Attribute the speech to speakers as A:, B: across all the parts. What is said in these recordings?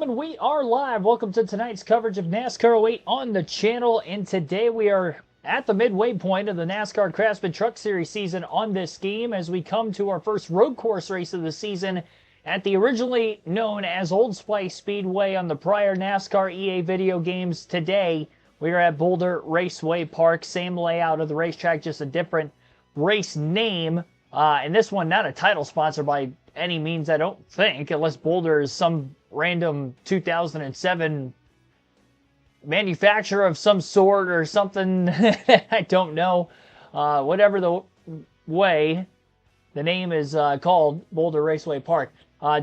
A: gentlemen, we are live. Welcome to tonight's coverage of NASCAR 08 on the channel. And today we are at the midway point of the NASCAR Craftsman Truck Series season on this game as we come to our first road course race of the season at the originally known as Old Spice Speedway on the prior NASCAR EA video games. Today we are at Boulder Raceway Park. Same layout of the racetrack, just a different race name. And this one, not a title sponsor by any means, I don't think, unless Boulder is some random 2007 manufacturer of some sort or something. I don't know. Whatever the way, the name is called Boulder Raceway Park.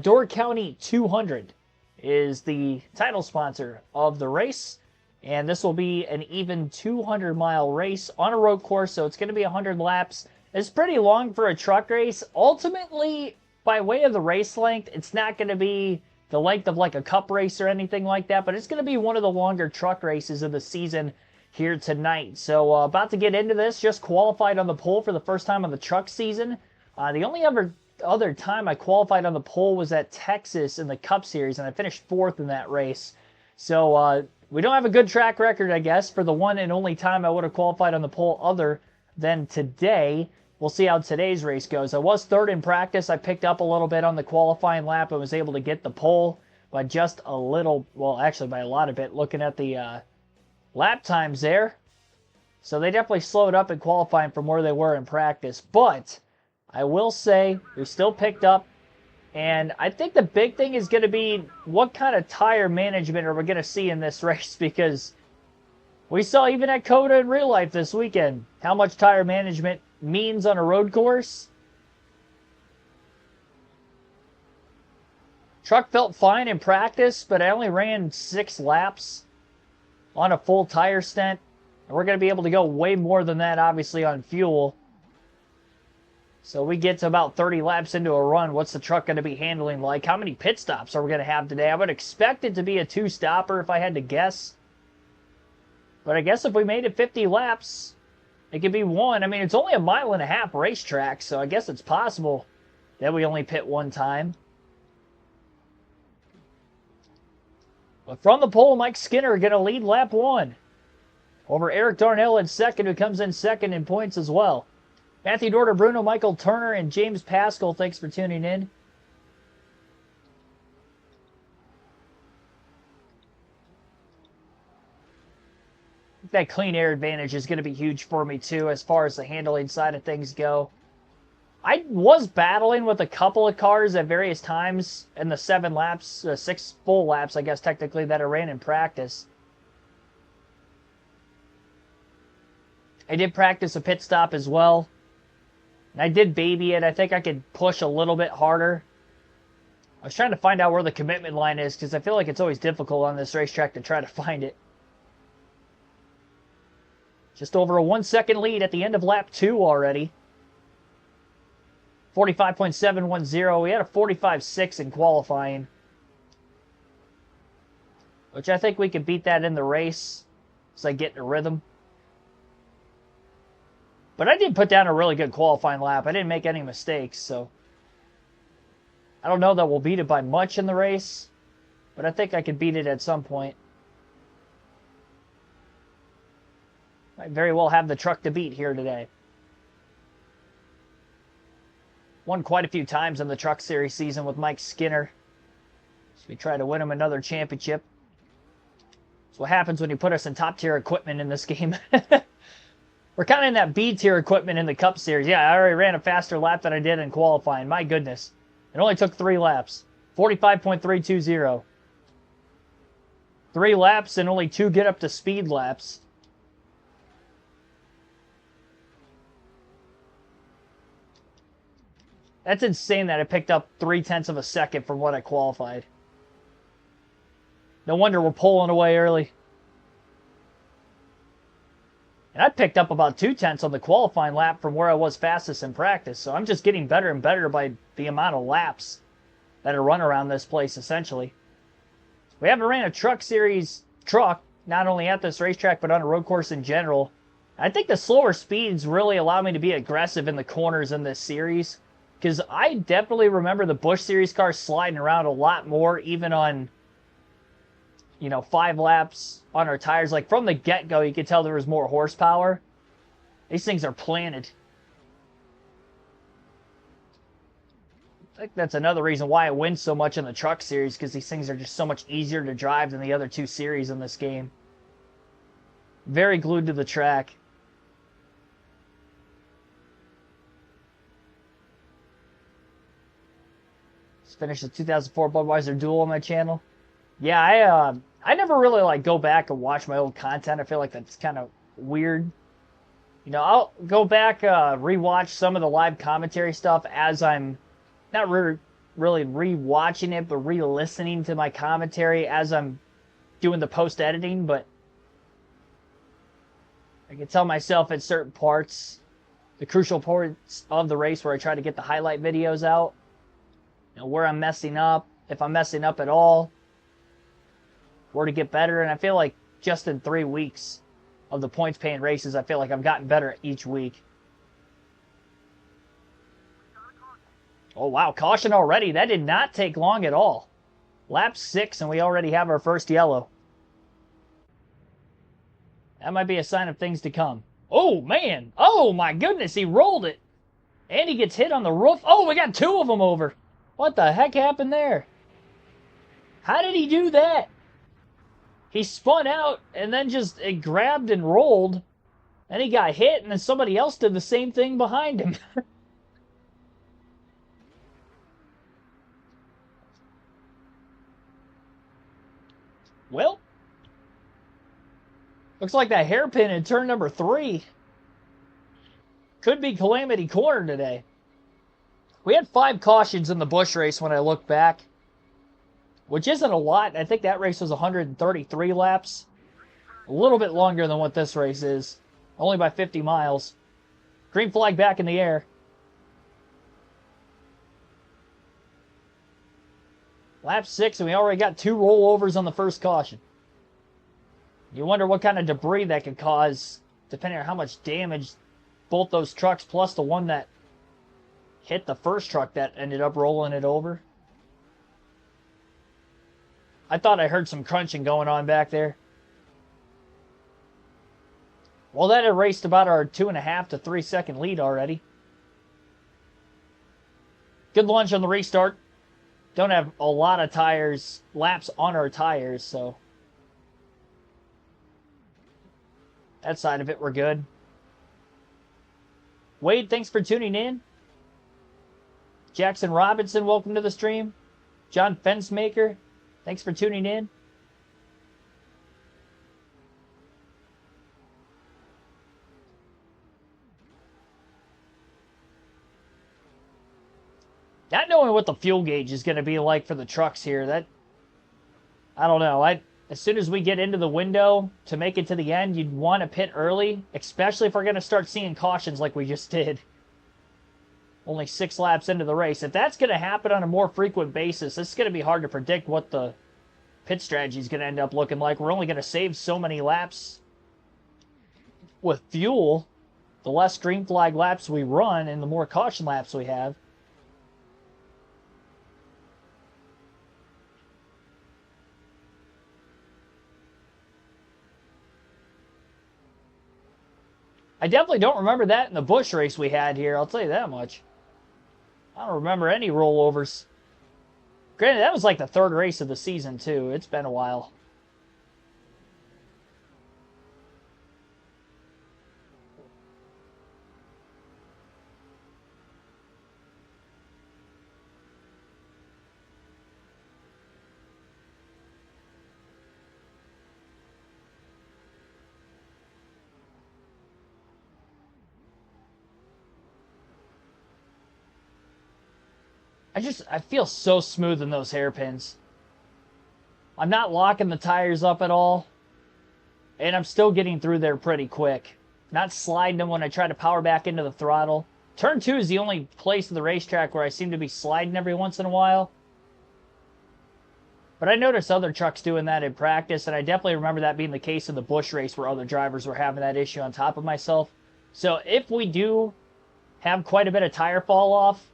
A: Door County 200 is the title sponsor of the race. And this will be an even 200-mile race on a road course, so it's going to be 100 laps. It's pretty long for a truck race. Ultimately, by way of the race length, it's not going to be the length of like a cup race or anything like that, but it's going to be one of the longer truck races of the season here tonight. So about to get into this, just qualified on the pole for the first time on the truck season. The only other time I qualified on the pole was at Texas in the Cup Series, and I finished 4th in that race. So we don't have a good track record, I guess, for the one and only time I would have qualified on the pole other than today. We'll see how today's race goes. I was 3rd in practice. I picked up a little bit on the qualifying lap and was able to get the pole by just a little, well, actually by a lot of it, looking at the lap times there. So they definitely slowed up in qualifying from where they were in practice. But I will say we still picked up. And I think the big thing is going to be what kind of tire management are we going to see in this race, because we saw even at COTA in real life this weekend how much tire management means on a road course. Truck felt fine in practice, but I only ran 6 laps on a full tire stent. And we're going to be able to go way more than that, obviously, on fuel. So we get to about 30 laps into a run. What's the truck going to be handling like? How many pit stops are we going to have today? I would expect it to be a 2-stopper if I had to guess. But I guess if we made it 50 laps, it could be 1. I mean, it's only a 1.5 mile racetrack, so I guess it's possible that we only pit 1 time. But from the pole, Mike Skinner going to lead lap 1 over Eric Darnell in 2nd, who comes in 2nd in points as well. Matthew Dorter, Bruno, Michael Turner, and James Pascal, thanks for tuning in. That clean air advantage is going to be huge for me too as far as the handling side of things go. I was battling with a couple of cars at various times in the 7 laps, 6 full laps, I guess technically, that I ran in practice. I did practice a pit stop as well. And I did baby it. I think I could push a little bit harder. I was trying to find out where the commitment line is because I feel like it's always difficult on this racetrack to try to find it. Just over a 1-second lead at the end of lap 2 already. 45.710. We had a 45.6 in qualifying, which I think we could beat that in the race as I get in a rhythm. But I did put down a really good qualifying lap. I didn't make any mistakes, so I don't know that we'll beat it by much in the race, but I think I could beat it at some point. Might very well have the truck to beat here today. Won quite a few times in the Truck Series season with Mike Skinner. So we try to win him another championship. That's what happens when you put us in top-tier equipment in this game. We're kind of in that B-tier equipment in the Cup Series. Yeah, I already ran a faster lap than I did in qualifying. My goodness. It only took 3 laps. 45.320. 3 laps and only 2 get up to speed laps. That's insane that I picked up 0.3 of a second from what I qualified. No wonder we're pulling away early. And I picked up about 0.2 on the qualifying lap from where I was fastest in practice. So I'm just getting better and better by the amount of laps that I run around this place, essentially. We haven't ran a Truck Series truck, not only at this racetrack, but on a road course in general. I think the slower speeds really allow me to be aggressive in the corners in this series. Because I definitely remember the Busch Series cars sliding around a lot more, even on 5 laps on our tires. Like from the get-go, you could tell there was more horsepower. These things are planted. I think that's another reason why I win so much in the truck series, because these things are just so much easier to drive than the other 2 series in this game. Very glued to the track. Just finished the 2004 Budweiser Duel on my channel. Yeah, I never really like go back and watch my old content. I feel like that's kind of weird. I'll go back, rewatch some of the live commentary stuff as I'm not really re-watching it, but re-listening to my commentary as I'm doing the post-editing. But I can tell myself at certain parts, the crucial parts of the race where I try to get the highlight videos out, where I'm messing up, if I'm messing up at all, where to get better. And I feel like just in 3 weeks of the points-paying races, I feel like I've gotten better each week. Oh, wow, caution already. That did not take long at all. Lap 6, and we already have our first yellow. That might be a sign of things to come. Oh, man. Oh, my goodness, he rolled it. And he gets hit on the roof. Oh, we got 2 of them over. What the heck happened there? How did he do that? He spun out and then just grabbed and rolled. And he got hit, and then somebody else did the same thing behind him. Well, looks like that hairpin in turn number 3 could be Calamity Corner today. We had 5 cautions in the Busch race when I look back, which isn't a lot. I think that race was 133 laps. A little bit longer than what this race is. Only by 50 miles. Green flag back in the air. Lap 6, and we already got 2 rollovers on the first caution. You wonder what kind of debris that could cause, depending on how much damage both those trucks, plus the one that hit the first truck that ended up rolling it over. I thought I heard some crunching going on back there. Well, that erased about our 2.5 to 3 second lead already. Good launch on the restart. Don't have a lot of laps on our tires, so that side of it, we're good. Wade, thanks for tuning in. Jackson Robinson, welcome to the stream. John Fencemaker, thanks for tuning in. Not knowing what the fuel gauge is going to be like for the trucks here, I don't know. As soon as we get into the window to make it to the end, you'd want to pit early, especially if we're going to start seeing cautions like we just did. Only 6 laps into the race. If that's going to happen on a more frequent basis, it's going to be hard to predict what the pit strategy is going to end up looking like. We're only going to save so many laps with fuel. The less green flag laps we run and the more caution laps we have. I definitely don't remember that in the Busch race we had here, I'll tell you that much. I don't remember any rollovers. Granted, that was like the 3rd race of the season, too. It's been a while. I feel so smooth in those hairpins. I'm not locking the tires up at all. And I'm still getting through there pretty quick. Not sliding them when I try to power back into the throttle. Turn 2 is the only place of the racetrack where I seem to be sliding every once in a while. But I noticed other trucks doing that in practice, and I definitely remember that being the case in the Busch race where other drivers were having that issue on top of myself. So if we do have quite a bit of tire fall off,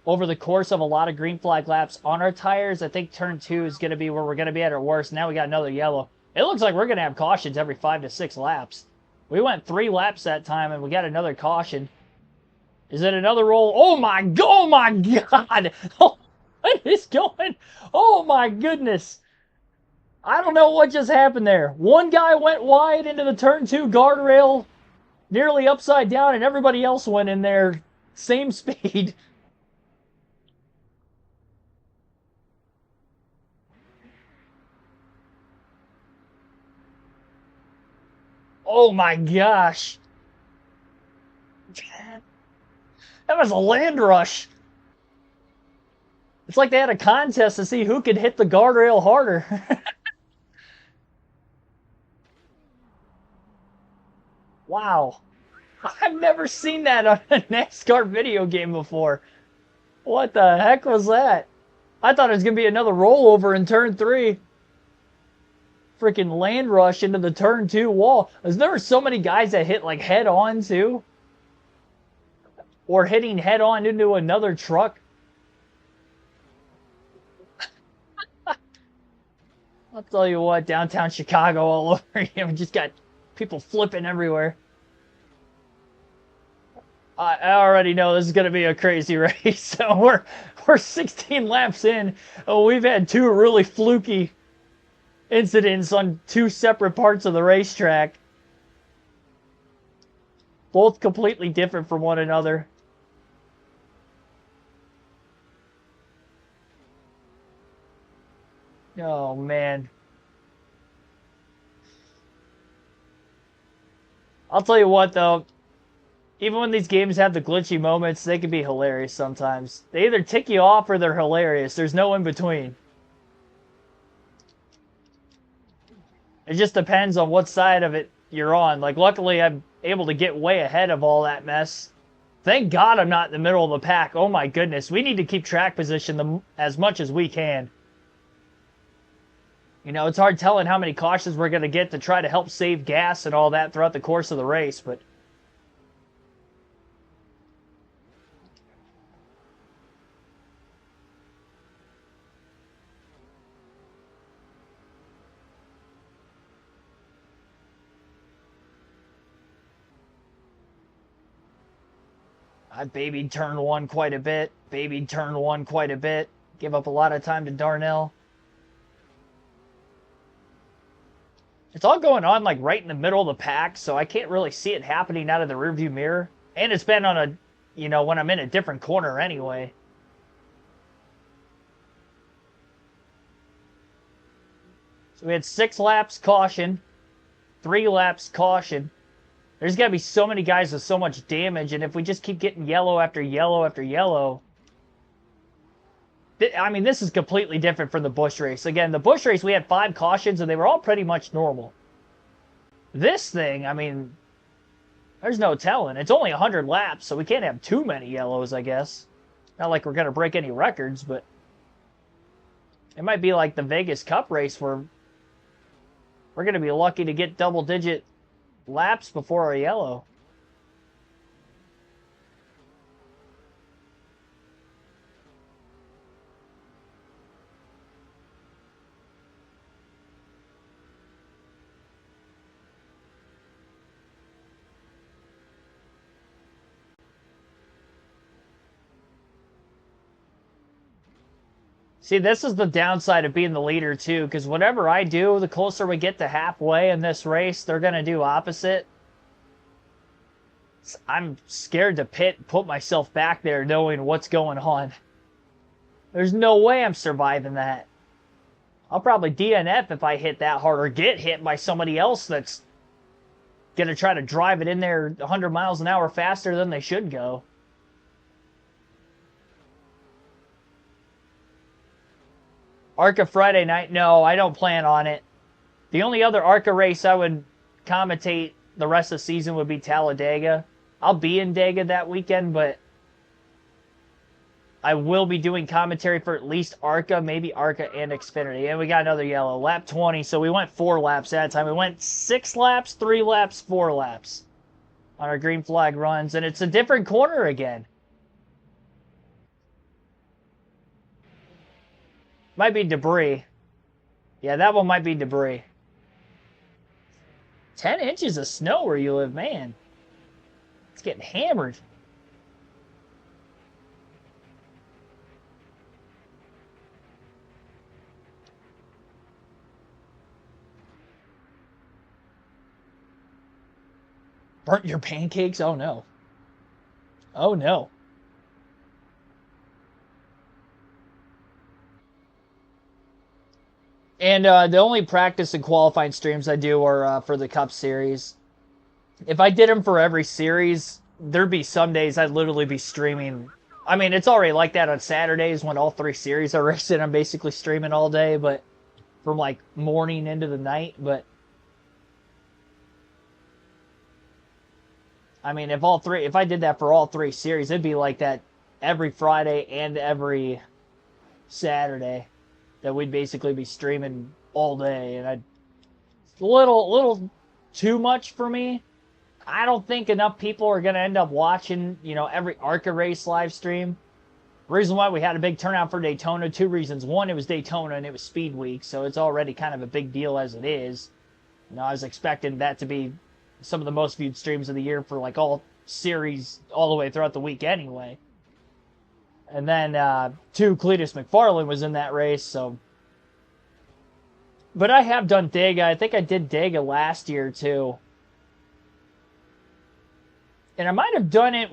A: over the course of a lot of green flag laps on our tires, I think turn 2 is going to be where we're going to be at our worst. Now we got another yellow. It looks like we're going to have cautions every 5 to 6 laps. We went 3 laps that time, and we got another caution. Is it another roll? Oh my God! Oh, what is going? Oh my goodness! I don't know what just happened there. One guy went wide into the turn 2 guardrail, nearly upside down, and everybody else went in there same speed. Oh my gosh. That was a land rush. It's like they had a contest to see who could hit the guardrail harder. Wow. I've never seen that on a NASCAR video game before. What the heck was that? I thought it was going to be another rollover in turn 3. Freaking land rush into the turn 2 wall. There were so many guys that hit like head on too. Or hitting head on into another truck. I'll tell you what, downtown Chicago all over here. We just got people flipping everywhere. I already know this is going to be a crazy race. So we're 16 laps in. Oh, we've had 2 really fluky incidents on 2 separate parts of the racetrack. Both completely different from one another. Oh, man. I'll tell you what, though. Even when these games have the glitchy moments, they can be hilarious sometimes. They either tick you off or they're hilarious. There's no in between. It just depends on what side of it you're on. Like, luckily, I'm able to get way ahead of all that mess. Thank God I'm not in the middle of the pack. Oh, my goodness. We need to keep track position as much as we can. You know, it's hard telling how many cautions we're going to get to try to help save gas and all that throughout the course of the race, but I babied turn 1 quite a bit. Babied turn 1 quite a bit. Give up a lot of time to Darnell. It's all going on like right in the middle of the pack, so I can't really see it happening out of the rearview mirror. And it's been on a, you know, when I'm in a different corner anyway. So we had 6 laps caution, 3 laps caution. There's got to be so many guys with so much damage, and if we just keep getting yellow after yellow after yellow... I mean, this is completely different from the Busch race. Again, the Busch race, we had 5 cautions, and they were all pretty much normal. This thing, I mean, there's no telling. It's only 100 laps, so we can't have too many yellows, I guess. Not like we're going to break any records, but... it might be like the Vegas Cup race where we're going to be lucky to get double-digit laps before a yellow. See, this is the downside of being the leader, too, because whatever I do, the closer we get to halfway in this race, they're going to do opposite. I'm scared to put myself back there knowing what's going on. There's no way I'm surviving that. I'll probably DNF if I hit that hard or get hit by somebody else that's going to try to drive it in there 100 miles an hour faster than they should go. ARCA Friday night? No, I don't plan on it. The only other ARCA race I would commentate the rest of the season would be Talladega. I'll be in Dega that weekend, but I will be doing commentary for at least ARCA, maybe ARCA and Xfinity. And we got another yellow. Lap 20, so we went 4 laps that time. We went 6 laps, 3 laps, 4 laps on our green flag runs, and it's a different corner again. Might be debris. Yeah, that one might be debris. 10 inches of snow where you live, man. It's getting hammered. Burnt your pancakes? Oh, no. Oh, no. And the only practice and qualifying streams I do are for the Cup Series. If I did them for every series, there'd be some days I'd literally be streaming. I mean, it's already like that on Saturdays when all 3 series are racing. I'm basically streaming all day, but from like morning into the night. But I mean, if I did that for all 3 series, it'd be like that every Friday and every Saturday. That we'd basically be streaming all day, and it's a little too much for me. I don't think enough people are going to end up watching, every ARCA race live stream. Reason why we had a big turnout for Daytona, 2 reasons. One, it was Daytona and it was Speed Week, so it's already kind of a big deal as it is. I was expecting that to be some of the most viewed streams of the year for like all series all the way throughout the week anyway. And then, 2, Cletus McFarland was in that race, so. But I have done Dega. I think I did Dega last year, too. And I might have done it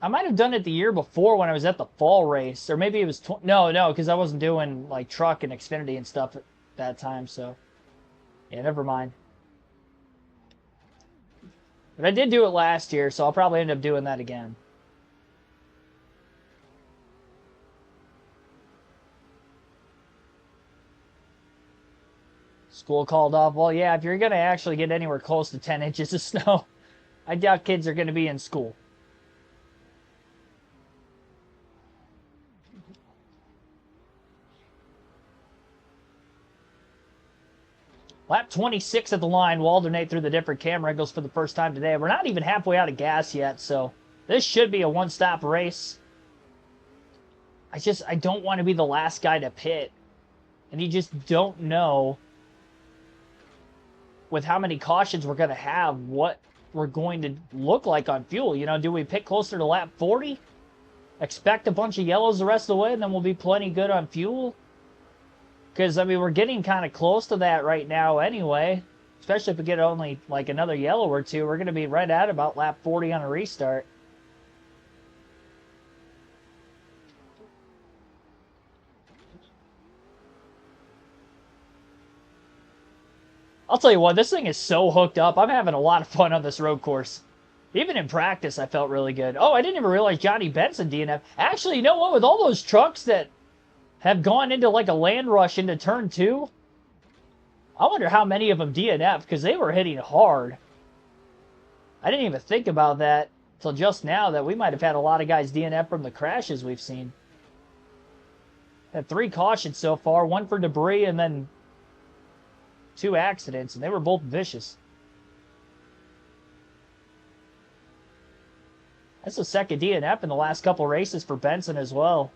A: I might have done it the year before when I was at the fall race. Or maybe it was, no, because I wasn't doing, like, truck and Xfinity and stuff at that time, so. Yeah, never mind. But I did do it last year, so I'll probably end up doing that again. School called off. Well, yeah, if you're going to actually get anywhere close to 10 inches of snow, I doubt kids are going to be in school. Lap 26 at the line. We'll alternate through the different camera angles for the first time today. We're not even halfway out of gas yet, so this should be a one-stop race. I don't want to be the last guy to pit. And you just don't know, with how many cautions we're going to have, what we're going to look like on fuel. Do we pit closer to lap 40? Expect a bunch of yellows the rest of the way, and then we'll be plenty good on fuel? Because, I mean, we're getting kind of close to that right now anyway. Especially if we get only, like, another yellow or 2. We're going to be right at about lap 40 on a restart. I'll tell you what, this thing is so hooked up. I'm having a lot of fun on this road course. Even in practice, I felt really good. Oh, I didn't even realize Johnny Benson DNF. Actually, you know what? With all those trucks that have gone into like a land rush into turn 2, I wonder how many of them DNF, because they were hitting hard. I didn't even think about that until just now, that we might have had a lot of guys DNF from the crashes we've seen. Had 3 cautions so far, 1 for debris and then 2 accidents, and they were both vicious. That's the second DNF in the last couple races for Benson as well.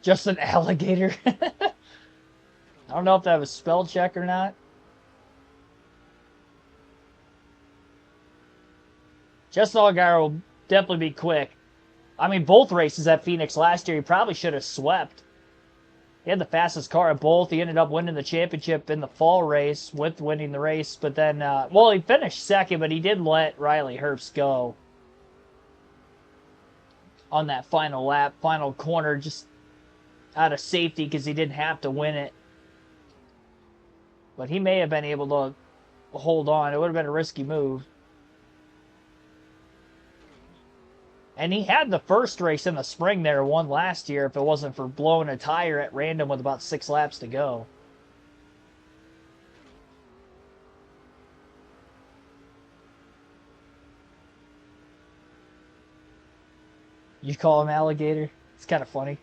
A: Just an alligator. I don't know if that was spell check or not. Justin Allgaier will definitely be quick. I mean, both races at Phoenix last year, he probably should have swept. He had the fastest car at both. He ended up winning the championship in the fall race with winning the race. But then, well, he finished second, but he did let Riley Herbst go on that final lap, final corner, just out of safety because he didn't have to win it. But he may have been able to hold on. It would have been a risky move. And he had the first race in the spring there, won last year, if it wasn't for blowing a tire at random with about 6 laps to go. You call him alligator? It's kind of funny.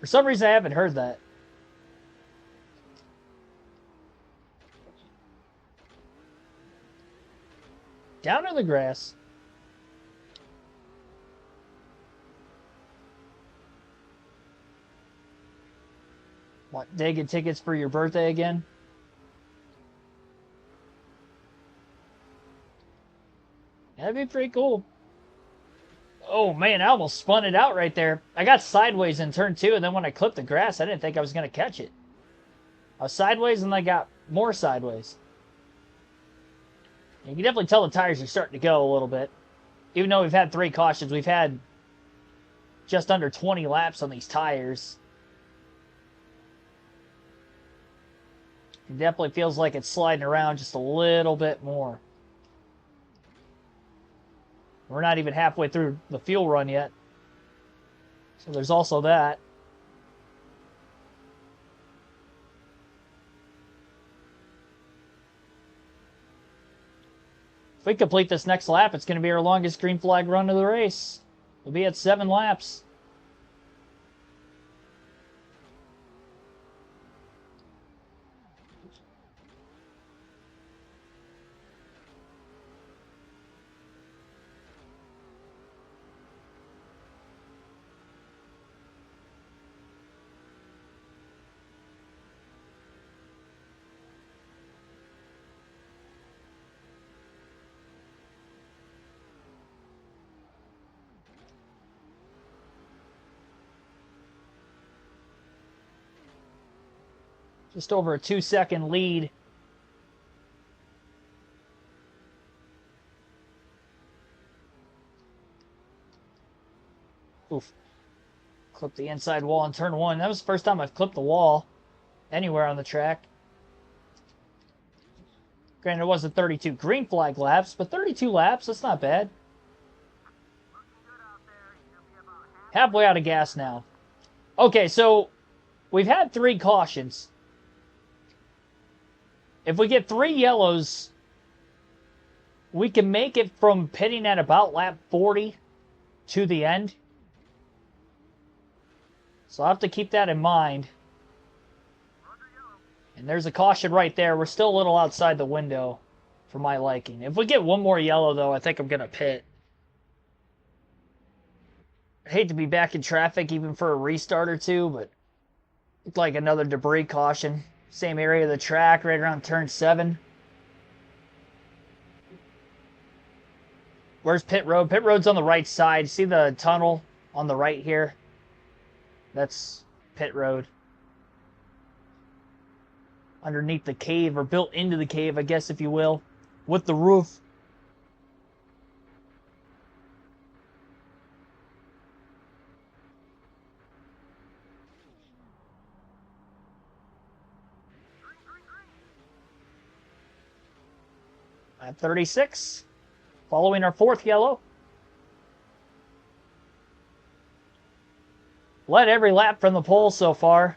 A: For some reason, I haven't heard that. Down in the grass. What, did you get tickets for your birthday again? That'd be pretty cool. Oh man, I almost spun it out right there. I got sideways in turn 2, and then when I clipped the grass, I didn't think I was going to catch it. I was sideways, and I got more sideways. You can definitely tell the tires are starting to go a little bit. Even though we've had 3 cautions, we've had just under 20 laps on these tires. It definitely feels like it's sliding around just a little bit more. We're not even halfway through the fuel run yet. So there's also that. If we complete this next lap, it's going to be our longest green flag run of the race. We'll be at 7 laps. Just over a 2-second lead. Oof. Clipped the inside wall in turn 1. That was the first time I've clipped the wall anywhere on the track. Granted, it wasn't 32 green flag laps, but 32 laps, that's not bad. Halfway out of gas now. Okay, so we've had 3 cautions. If we get 3 yellows, we can make it from pitting at about lap 40 to the end. So I'll have to keep that in mind. And there's a caution right there. We're still a little outside the window for my liking. If we get 1 more yellow, though, I think I'm going to pit. I hate to be back in traffic even for a restart or 2, but it's like another debris caution. Same area of the track, right around turn 7. Where's pit road? Pit road's on the right side. See the tunnel on the right here? That's pit road. Underneath the cave, or built into the cave, I guess, if you will, with the roof. At 36, following our 4th yellow. Led every lap from the pole so far.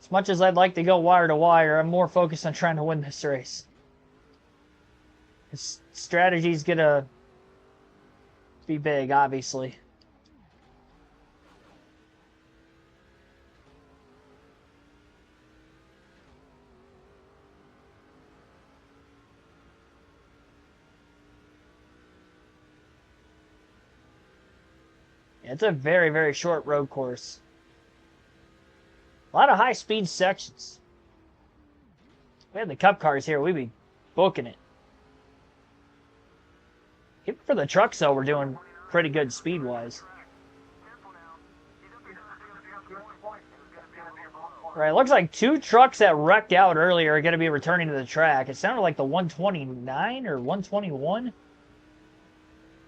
A: As much as I'd like to go wire to wire, I'm more focused on trying to win this race. His strategy's gonna be big, obviously. It's a very, very short road course. A lot of high-speed sections. If we had the cup cars here, we'd be booking it. Even for the trucks, though, we're doing pretty good speed-wise. Right, looks like 2 trucks that wrecked out earlier are going to be returning to the track. It sounded like the 129 or 121.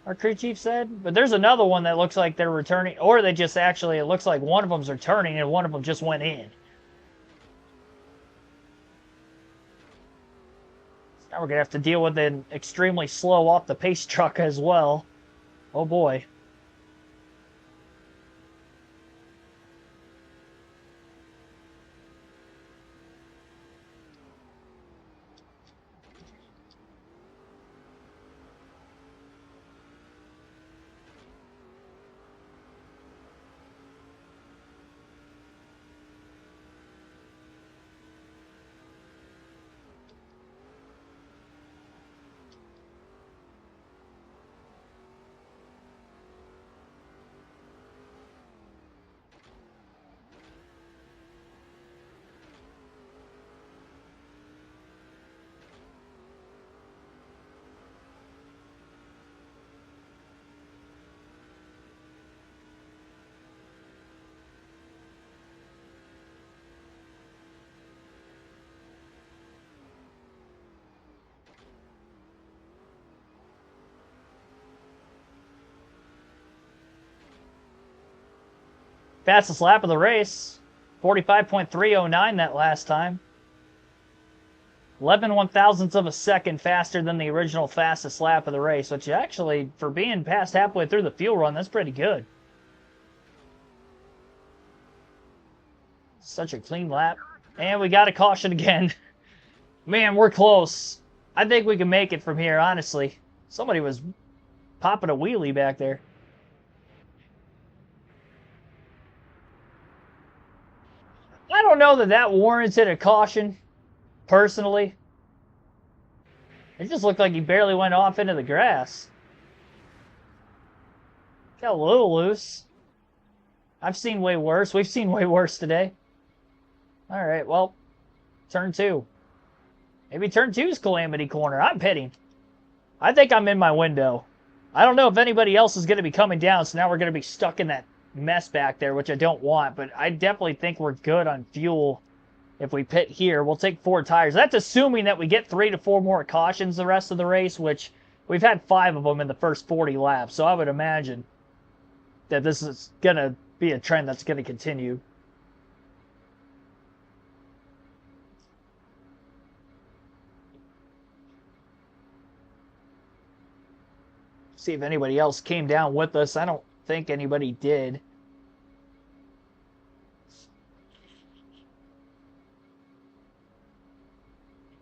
A: Our crew chief said. But there's another one that looks like they're returning. Or they just actually, it looks like one of them's returning and one of them just went in. So now we're going to have to deal with an extremely slow off the pace truck as well. Oh boy. Fastest lap of the race. 45.309 that last time. 11 one-thousandths of a second faster than the original fastest lap of the race, which actually, for being past halfway through the fuel run, that's pretty good. Such a clean lap. And we got a caution again. Man, we're close. I think we can make it from here, honestly. Somebody was popping a wheelie back there. I don't know that that warranted a caution, personally. It just looked like he barely went off into the grass. Got a little loose. I've seen way worse. We've seen way worse today. All right, well, turn 2. Maybe turn 2's Calamity Corner. I'm pitting. I think I'm in my window. I don't know if anybody else is going to be coming down, so now we're going to be stuck in that mess back there, which I don't want, but I definitely think we're good on fuel if we pit here. We'll take 4 tires. That's assuming that we get 3 to 4 more cautions the rest of the race, which we've had 5 of them in the first 40 laps, so I would imagine that this is going to be a trend that's going to continue. See if anybody else came down with us. I don't think anybody did.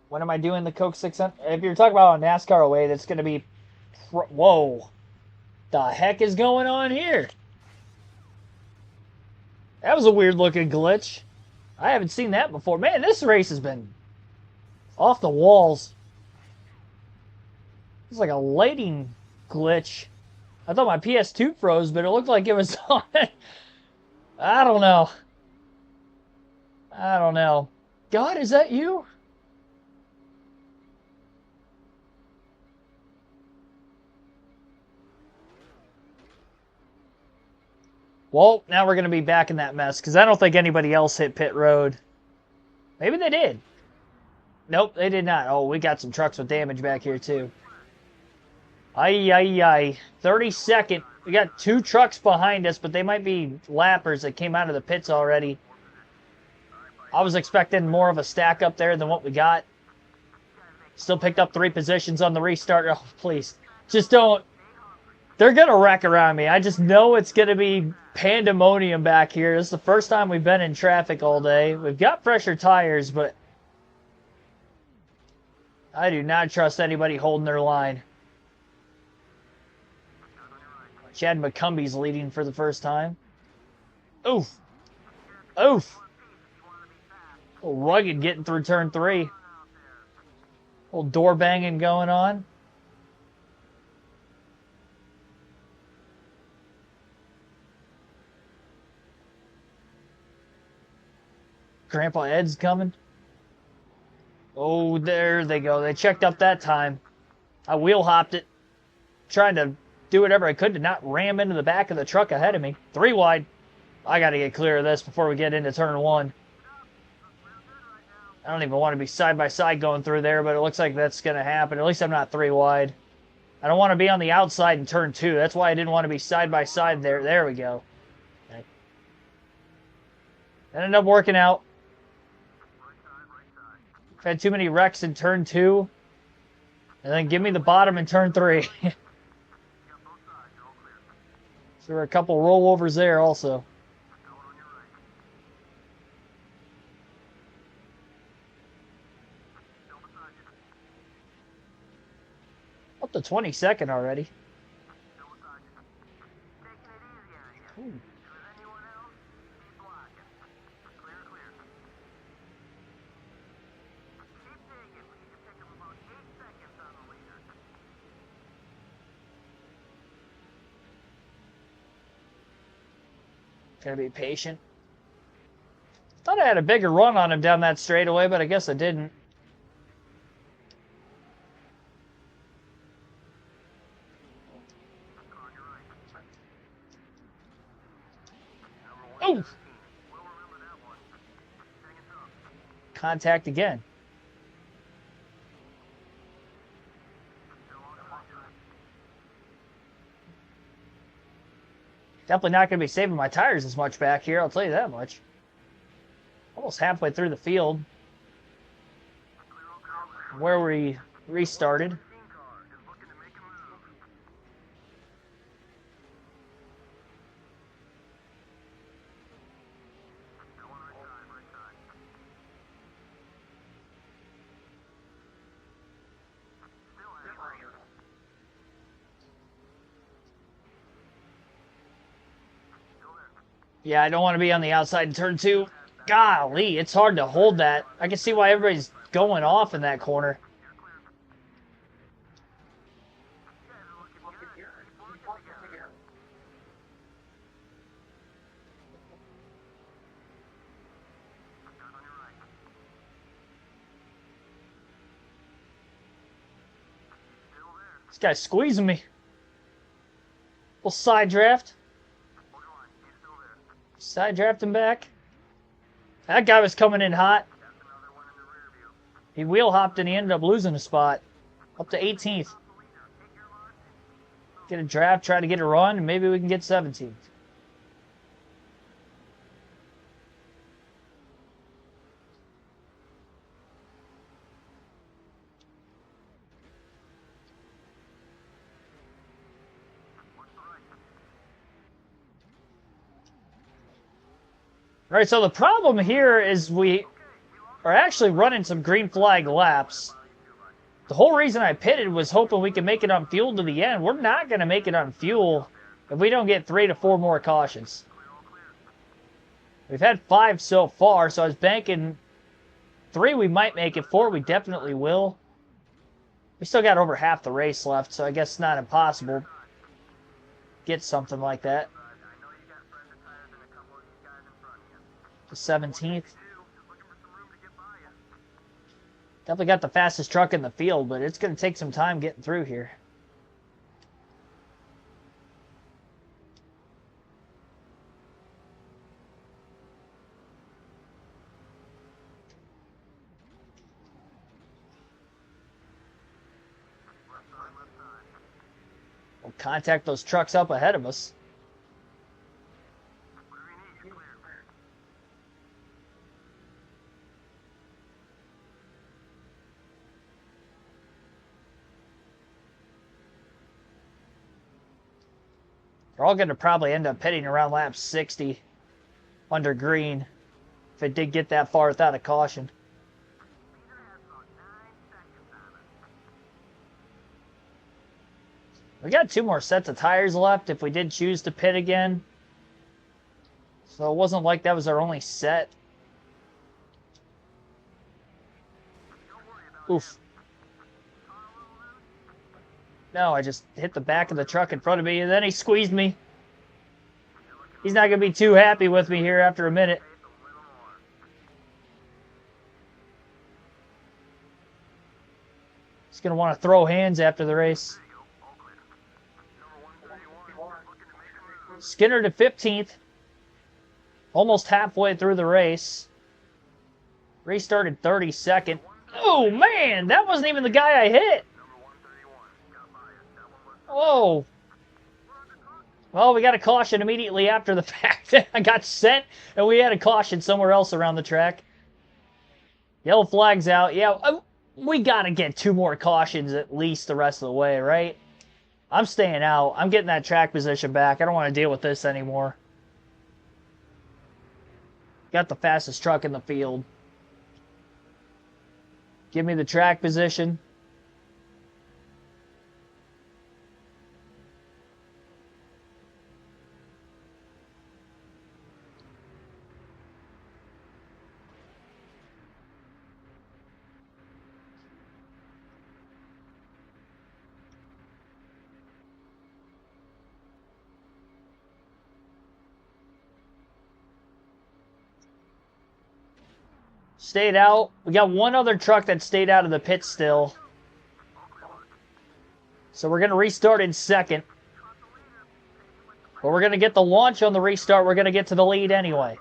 A: When am I doing the Coke 600? If you're talking about a NASCAR away, that's going to be... Whoa. The heck is going on here? That was a weird looking glitch. I haven't seen that before. Man, this race has been off the walls. It's like a lighting glitch. I thought my PS2 froze, but it looked like it was on. I don't know. I don't know. God, is that you? Well, now we're going to be back in that mess, because I don't think anybody else hit pit road. Maybe they did. Nope, they did not. Oh, we got some trucks with damage back here, too. Ay, ay, ay. 32nd. We got 2 trucks behind us, but they might be lappers that came out of the pits already. I was expecting more of a stack up there than what we got. Still picked up 3 positions on the restart. Oh, please. Just don't. They're going to wreck around me. I just know it's going to be pandemonium back here. This is the first time we've been in traffic all day. We've got fresher tires, but I do not trust anybody holding their line. Chad McCumbie's leading for the first time. Oof. Oof. A little rugged getting through turn 3. A little door banging going on. Grandpa Ed's coming. Oh, there they go. They checked up that time. I wheel hopped it. Trying to do whatever I could to not ram into the back of the truck ahead of me. 3 wide. I got to get clear of this before we get into turn 1. I don't even want to be side by side going through there, but it looks like that's going to happen. At least I'm not 3 wide. I don't want to be on the outside in turn 2. That's why I didn't want to be side by side there. There we go. Okay. Ended up working out. I've had too many wrecks in turn 2. And then give me the bottom in turn 3. So there were a couple rollovers there also. Up to 22nd already. Ooh. Gotta be patient. Thought I had a bigger run on him down that straightaway, but I guess I didn't. Oh! Contact again. Definitely not going to be saving my tires as much back here, I'll tell you that much. Almost halfway through the field. Where we restarted. Yeah, I don't want to be on the outside in turn 2. Golly, it's hard to hold that. I can see why everybody's going off in that corner. This guy's squeezing me. Little side draft. Side drafting back. That guy was coming in hot. He wheel hopped and he ended up losing a spot. Up to 18th. Get a draft, try to get a run, and maybe we can get 17th. All right, so the problem here is we are actually running some green flag laps. The whole reason I pitted was hoping we could make it on fuel to the end. We're not going to make it on fuel if we don't get 3 to 4 more cautions. We've had 5 so far, so I was banking 3 we might make it, 4 we definitely will. We still got over half the race left, so I guess it's not impossible. Get something like that. The 17th. Definitely got the fastest truck in the field, but it's going to take some time getting through here. We'll contact those trucks up ahead of us. They're all going to probably end up pitting around lap 60 under green if it did get that far without a caution. We got 2 more sets of tires left if we did choose to pit again. So it wasn't like that was our only set. Oof. No, I just hit the back of the truck in front of me, and then he squeezed me. He's not going to be too happy with me here after a minute. He's going to want to throw hands after the race. Skinner to 15th. Almost halfway through the race. Restarted 32nd. Oh, man, that wasn't even the guy I hit. Whoa. Well, we got a caution immediately after the fact. I got sent, and we had a caution somewhere else around the track. Yellow flag's out. Yeah, we got to get 2 more cautions at least the rest of the way, right? I'm staying out. I'm getting that track position back. I don't want to deal with this anymore. Got the fastest truck in the field. Give me the track position. Stayed out. We got one other truck that stayed out of the pit still. So we're going to restart in second. But we're going to get the launch on the restart. We're going to get to the lead anyway.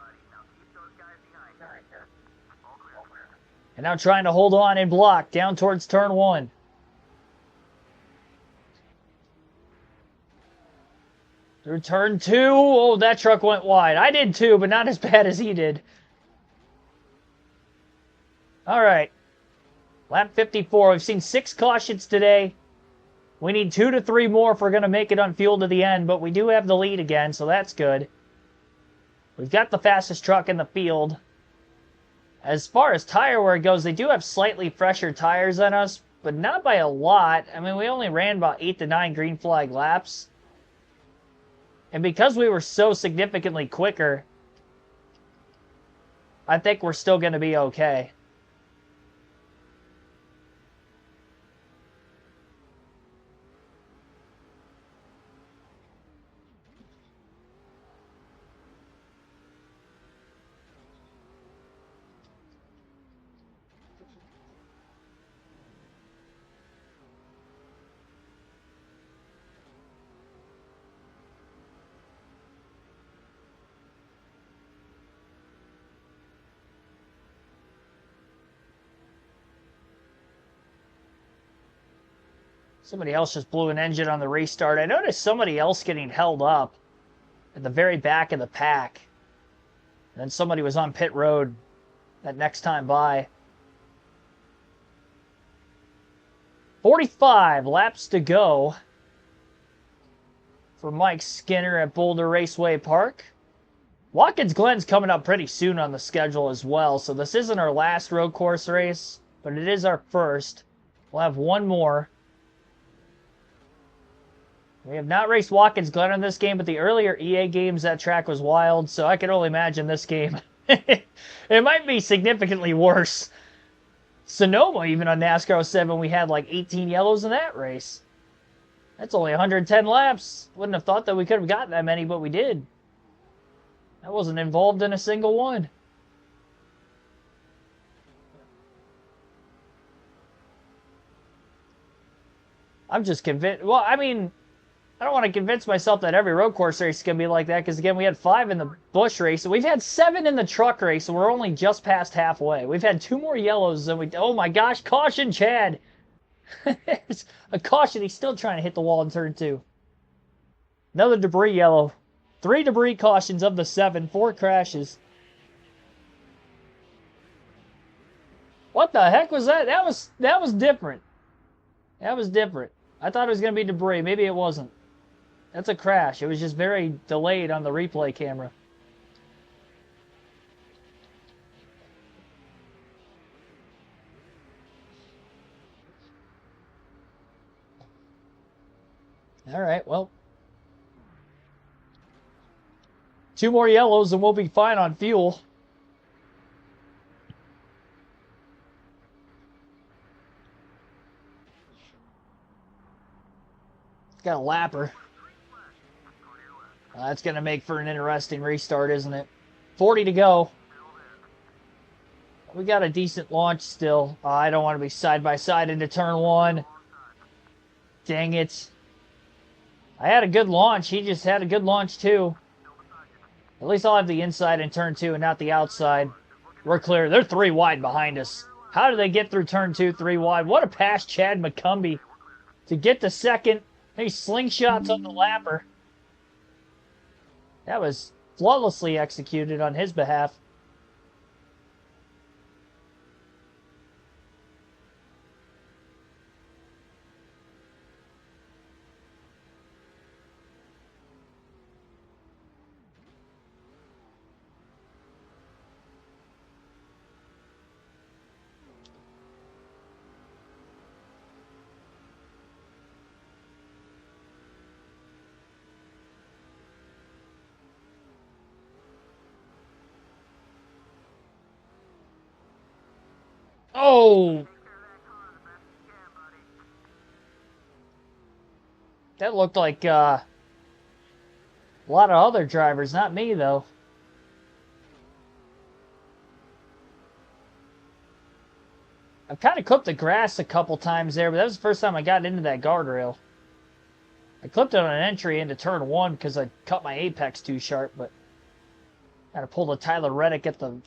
A: And now trying to hold on and block down towards turn 1. Through turn 2. Oh, that truck went wide. I did too, but not as bad as he did. All right. Lap 54. We've seen 6 cautions today. We need 2 to 3 more if we're going to make it on fuel to the end, but we do have the lead again, so that's good. We've got the fastest truck in the field. As far as tire wear goes, they do have slightly fresher tires than us, but not by a lot. I mean, we only ran about 8 to 9 green flag laps. And because we were so significantly quicker, I think we're still going to be okay. Somebody else just blew an engine on the restart. I noticed somebody else getting held up at the very back of the pack. And then somebody was on pit road that next time by. 45 laps to go for Mike Skinner at Boulder Raceway Park. Watkins Glen's coming up pretty soon on the schedule as well, so this isn't our last road course race, but it is our first. We'll have one more. We have not raced Watkins Glen in this game, but the earlier EA games, that track was wild, so I can only imagine this game. It might be significantly worse. Sonoma, even on NASCAR 07, we had like 18 yellows in that race. That's only 110 laps. Wouldn't have thought that we could have gotten that many, but we did. I wasn't involved in a single one. I'm just convinced. Well, I mean, I don't want to convince myself that every road course race is going to be like that, because, again, we had 5 in the Busch race, and we've had 7 in the truck race, and we're only just past halfway. We've had 2 more yellows than we... Oh, my gosh. Caution, Chad. It's a caution. He's still trying to hit the wall in turn 2. Another debris yellow. 3 debris cautions of the 7. 4 crashes. What the heck was that? That was different. That was different. I thought it was going to be debris. Maybe it wasn't. That's a crash. It was just very delayed on the replay camera. All right, well. 2 more yellows and we'll be fine on fuel. Got a lapper. That's going to make for an interesting restart, isn't it? 40 to go. We got a decent launch still. I don't want to be side by side into turn 1. Dang it. I had a good launch. He just had a good launch too. At least I'll have the inside in turn 2 and not the outside. We're clear. They're 3 wide behind us. How do they get through turn 2, 3 wide? What a pass, Chad McCumbee. To get to second. He slingshots on the lapper. That was flawlessly executed on his behalf. Oh! That looked like a lot of other drivers, not me, though. I've kind of clipped the grass a couple times there, but that was the first time I got into that guardrail. I clipped it on an entry into turn 1 because I cut my apex too sharp, but I pulled a Tyler Reddick at the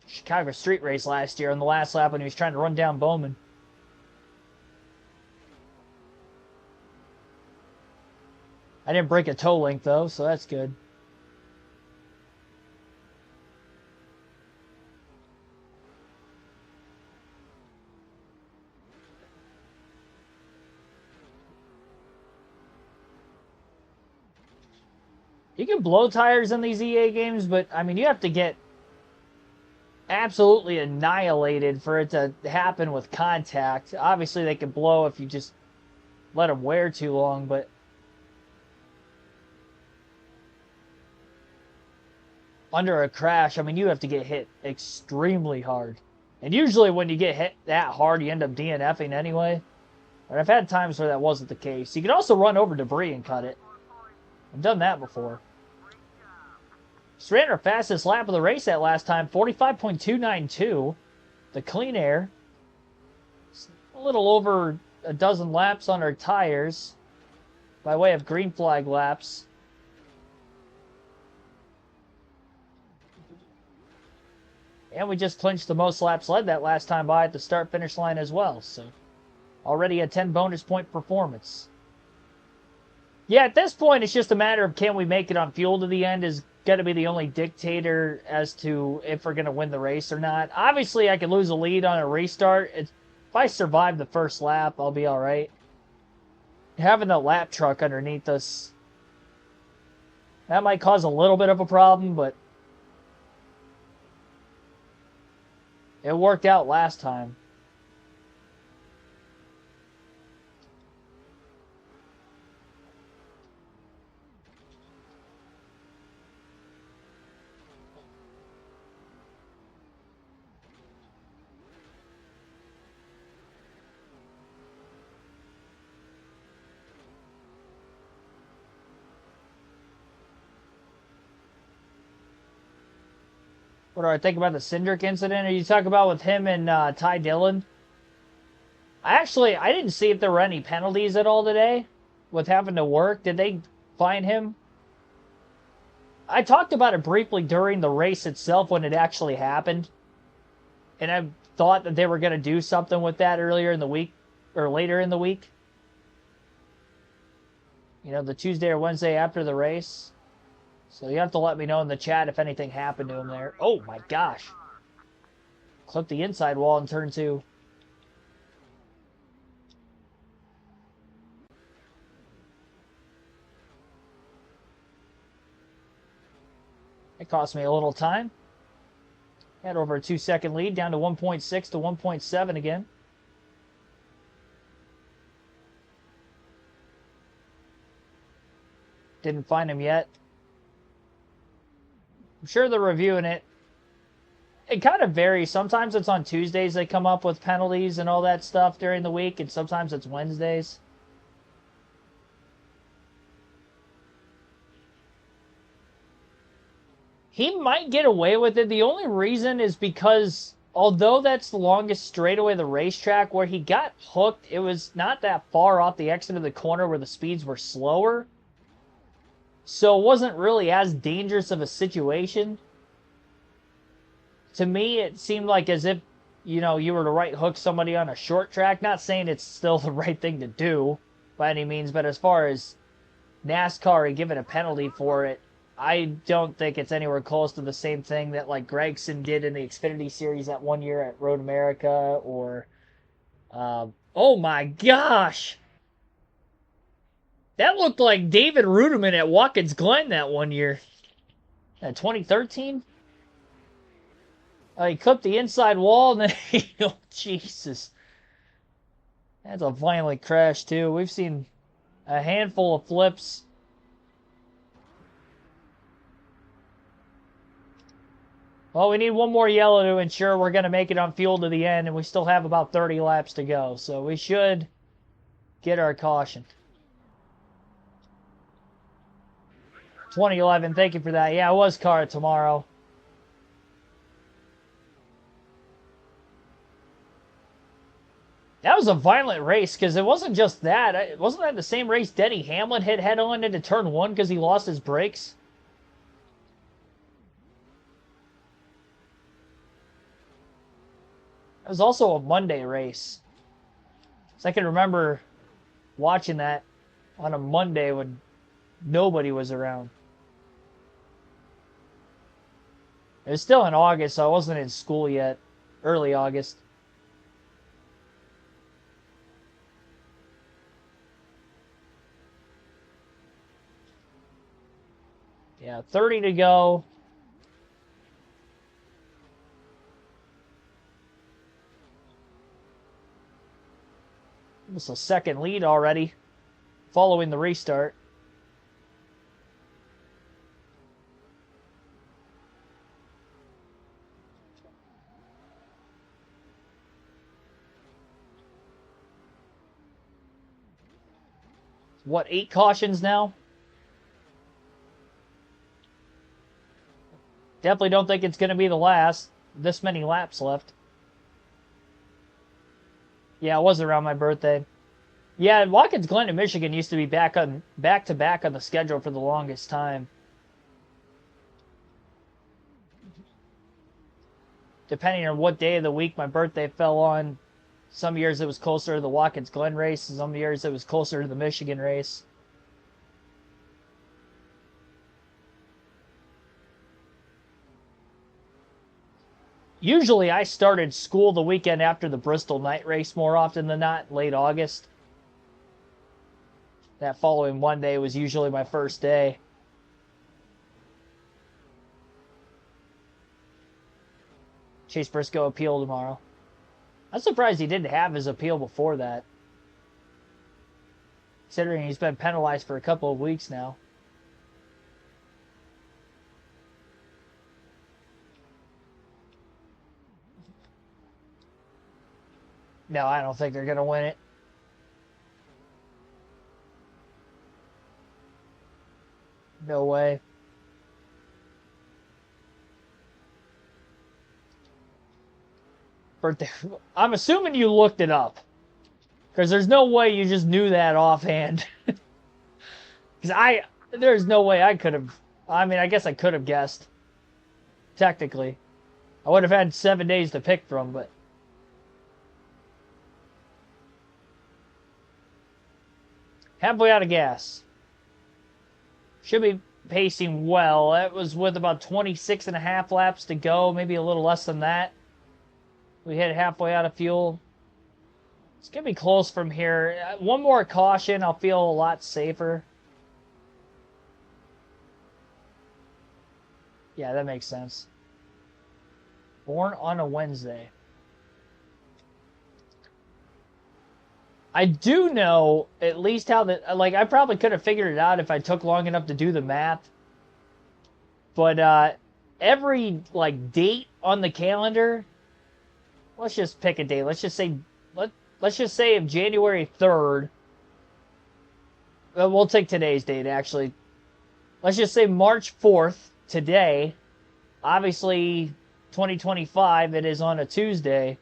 A: Chicago street race last year on the last lap when he was trying to run down Bowman. I didn't break a toe link, though, so that's good. You can blow tires in these EA games, but, I mean, you have to get absolutely annihilated for it to happen with contact. Obviously, they can blow if you just let them wear too long, but under a crash, I mean, you have to get hit extremely hard. And usually when you get hit that hard, you end up DNFing anyway. But I've had times where that wasn't the case. You can also run over debris and cut it. I've done that before. Just ran our fastest lap of the race that last time, 45.292. The clean air. A little over a dozen laps on our tires by way of green flag laps. And we just clinched the most laps led that last time by at the start-finish line as well. So already a 10 bonus point performance. Yeah, at this point, it's just a matter of can we make it on fuel to the end is going to be the only dictator as to if we're going to win the race or not. Obviously, I could lose a lead on a restart. If I survive the first lap, I'll be all right. Having the lap truck underneath us, that might cause a little bit of a problem, but it worked out last time. What do I think about the Cindric incident? Are you talking about with him and Ty Dillon? I didn't see if there were any penalties at all today with having to work. Did they fine him? I talked about it briefly during the race itself when it actually happened. And I thought that they were going to do something with that earlier in the week, or later in the week. You know, the Tuesday or Wednesday after the race. So you have to let me know in the chat if anything happened to him there. Oh my gosh. Clipped the inside wall in turn 2. It cost me a little time. Had over a 2-second lead, down to 1.6 to 1.7 again. Didn't find him yet. I'm sure they're reviewing it. It kind of varies. Sometimes it's on Tuesdays they come up with penalties and all that stuff during the week, and sometimes it's Wednesdays. He might get away with it. The only reason is because, although that's the longest straightaway of the racetrack, where he got hooked, it was not that far off the exit of the corner where the speeds were slower. So it wasn't really as dangerous of a situation. To me, it seemed like as if, you know, you were to right hook somebody on a short track. Not saying it's still the right thing to do by any means, but as far as NASCAR and giving a penalty for it, I don't think it's anywhere close to the same thing that like Gregson did in the Xfinity Series that one year at Road America, or oh my gosh, that looked like David Ruderman at Watkins Glen that one year, 2013. He clipped the inside wall and then oh Jesus, that's a violent crash too. We've seen a handful of flips. Well, we need one more yellow to ensure we're going to make it on fuel to the end, and we still have about 30 laps to go. So we should get our caution. 2011, thank you for that. Yeah, it was car tomorrow. That was a violent race, because it wasn't just that. Wasn't that the same race Denny Hamlin hit head-on into turn 1 because he lost his brakes? It was also a Monday race. So I can remember watching that on a Monday when nobody was around. It was still in August, so I wasn't in school yet. Early August. Yeah, 30 to go. It's a second lead already, following the restart. What, 8 cautions now? Definitely don't think it's going to be the last. This many laps left. Yeah, it was around my birthday. Yeah, Watkins Glen in Michigan used to be back to back on the schedule for the longest time. Depending on what day of the week my birthday fell on, some years it was closer to the Watkins Glen race, and some years it was closer to the Michigan race. Usually I started school the weekend after the Bristol night race more often than not, late August. That following Monday was usually my first day. Chase Briscoe appeal tomorrow. I'm surprised he didn't have his appeal before that, considering he's been penalized for a couple of weeks now. No, I don't think they're going to win it. No way. Birthday. I'm assuming you looked it up, because there's no way you just knew that offhand. Because there's no way I could have. I mean, I guess I could have guessed. Technically, I would have had 7 days to pick from, but. Halfway out of gas. Should be pacing well. That was with about 26 and a half laps to go, maybe a little less than that. We hit halfway out of fuel. It's going to be close from here. One more caution, I'll feel a lot safer. Yeah, that makes sense. Born on a Wednesday. I do know at least how I probably could have figured it out if I took long enough to do the math. But every date on the calendar, let's just pick a date. Let's just say if January 3rd, we'll take today's date actually. Let's just say March 4th today. Obviously 2025 it is on a Tuesday.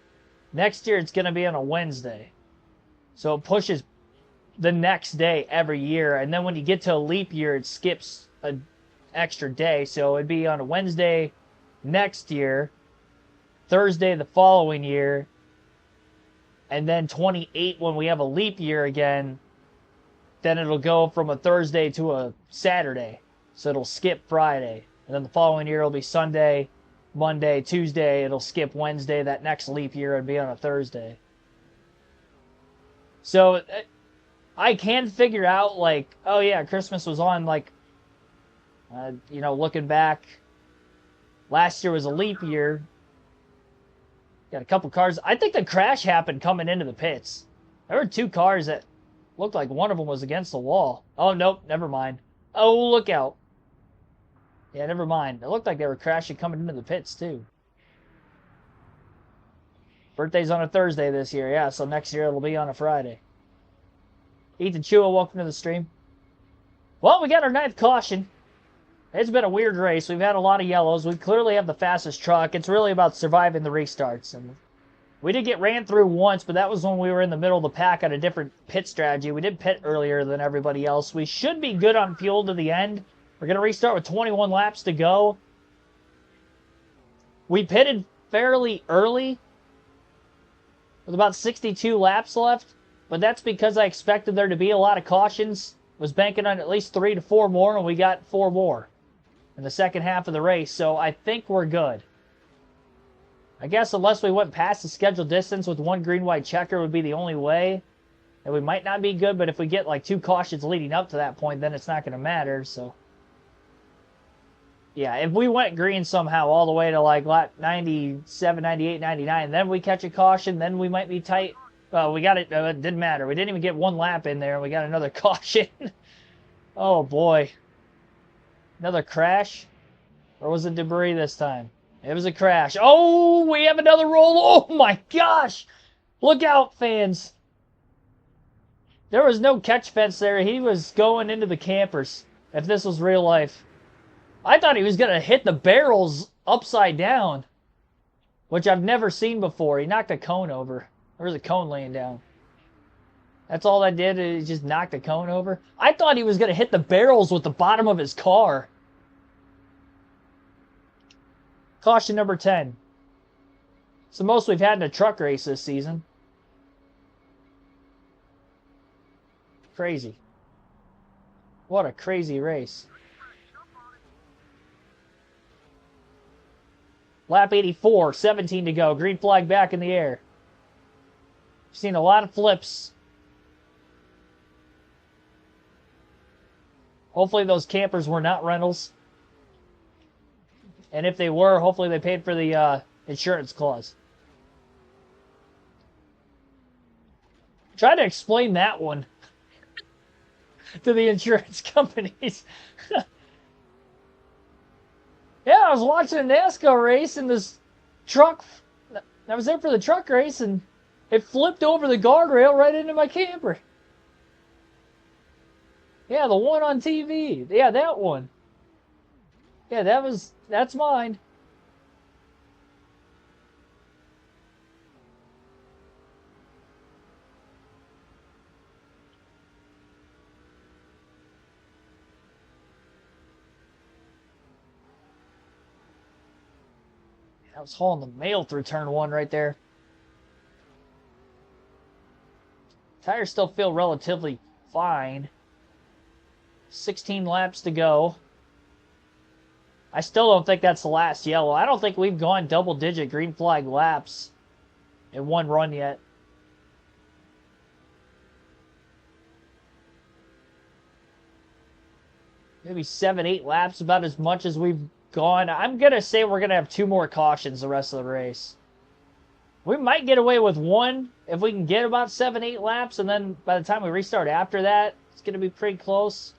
A: Next year it's going to be on a Wednesday. So it pushes the next day every year. And then when you get to a leap year, it skips an extra day. So it'd be on a Wednesday next year, Thursday the following year, and then 28 when we have a leap year again. Then it'll go from a Thursday to a Saturday. So it'll skip Friday. And then the following year it'll be Sunday, Monday, Tuesday. It'll skip Wednesday. That next leap year would be on a Thursday. So I can figure out, oh yeah, Christmas was on, looking back, last year was a leap year. Got a couple cars. I think the crash happened coming into the pits. There were 2 cars that looked like one of them was against the wall. Oh, nope, never mind. Oh, look out. Yeah, never mind. It looked like they were crashing coming into the pits, too. Birthday's on a Thursday this year, yeah, so next year it'll be on a Friday. Ethan Chua, welcome to the stream. Well, we got our 9th caution. It's been a weird race. We've had a lot of yellows. We clearly have the fastest truck. It's really about surviving the restarts. And we did get ran through once, but that was when we were in the middle of the pack on a different pit strategy. We did pit earlier than everybody else. We should be good on fuel to the end. We're going to restart with 21 laps to go. We pitted fairly early with about 62 laps left, but that's because I expected there to be a lot of cautions. Was banking on at least 3 to 4 more, and we got 4 more in the second half of the race, so I think we're good. I guess unless we went past the scheduled distance with 1 green-white checker would be the only way. And we might not be good, but if we get like 2 cautions leading up to that point, then it's not going to matter, so. Yeah, if we went green somehow all the way to like lap 97, 98, 99, then we catch a caution, then we might be tight. We got it. It didn't matter. We didn't even get 1 lap in there, and we got another caution. Oh, boy. Another crash? Or was it debris this time? It was a crash. Oh, we have another roll. Oh, my gosh. Look out, fans. There was no catch fence there. He was going into the campers, if this was real life. I thought he was going to hit the barrels upside down, which I've never seen before. He knocked a cone over. There was a cone laying down. That's all that did, is just knocked a cone over. I thought he was going to hit the barrels with the bottom of his car. Caution number 10. It's the most we've had in a truck race this season. Crazy. What a crazy race. Lap 84, 17 to go. Green flag back in the air. Seen a lot of flips. Hopefully those campers were not rentals. And if they were, hopefully they paid for the insurance clause. Try to explain that one to the insurance companies. Yeah, I was watching a NASCAR race and this truck, I was there for the truck race and it flipped over the guardrail right into my camper. Yeah, the one on TV. Yeah, that one. Yeah, that's mine. I was hauling the mail through turn 1 right there. Tires still feel relatively fine. 16 laps to go. I still don't think that's the last yellow. I don't think we've gone double-digit green flag laps in one run yet. Maybe 7, 8 laps, about as much as we've gone. I'm going to say we're going to have 2 more cautions the rest of the race. We might get away with 1 if we can get about 7, 8 laps, and then by the time we restart after that, it's going to be pretty close.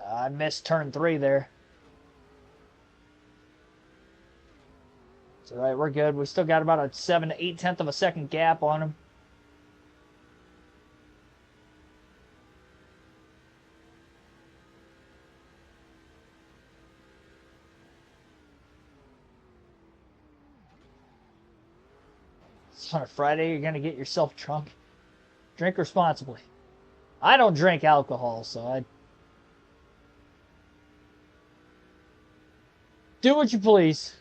A: I missed turn 3 there. It's all right, we're good. We still got about a 7 to 8 tenths of a second gap on him. It's on a Friday, you're going to get yourself drunk. Drink responsibly. I don't drink alcohol, so I... Do what you please.